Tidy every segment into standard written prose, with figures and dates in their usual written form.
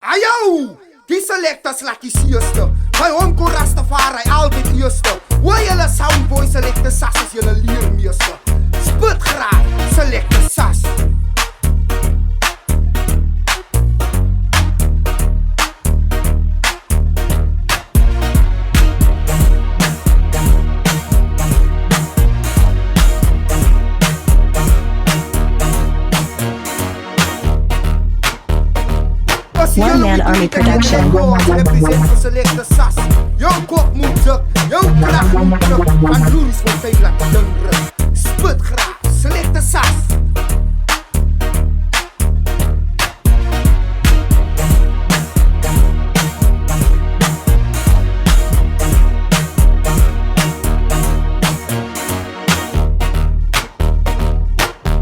Ayo, die selectors laat die sierste. By hom kon Rastafari altyd eerste. Hoor julle soundboy selecte sas as julle leermeester. Spit graag, selecte sas. One Man Army Production. Selecte sas. Jou kop moet druk, jou kracht moet druk. Van Loeries wordt veel laat dingeren. Spit graag, selecte sas.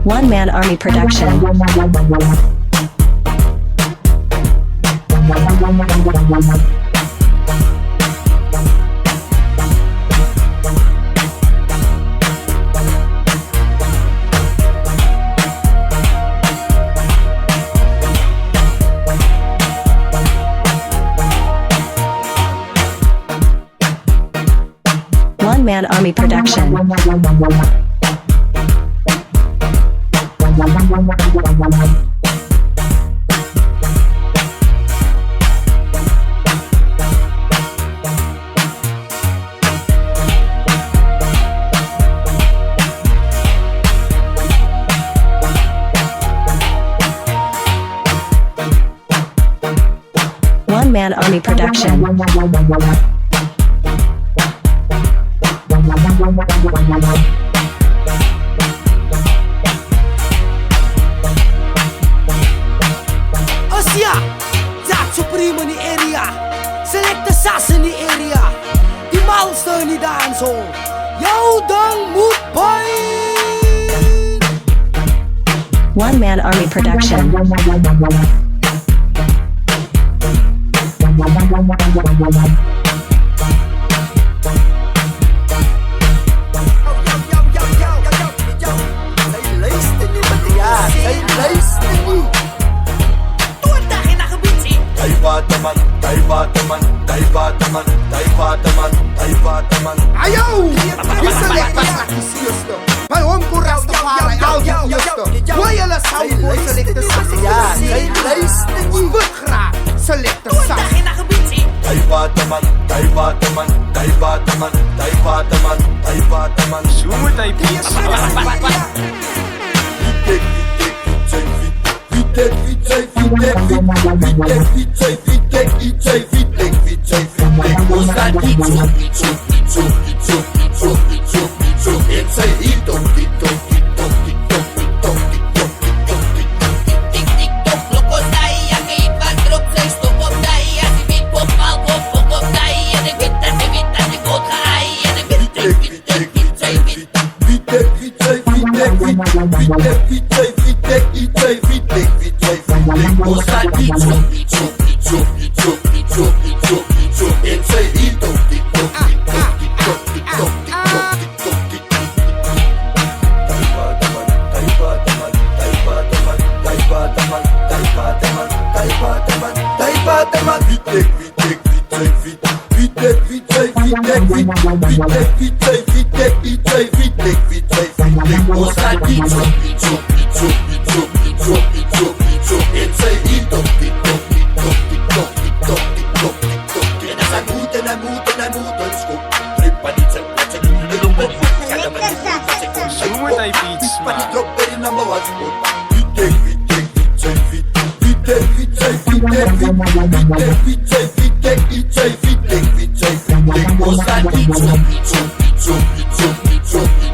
One Man Army Production. One Man Army Production. One Man Army Production. Asia, dat supreme in die area. Select de sas in die area. Die monster in die dancehall. Jou dan moet bij. One Man Army Production. Ayo, die selectors laat die sierste. By hom kon Rastafari altyd eerste. Hoor julle soundboy selecte sas. Spit graag, selecte sas. It's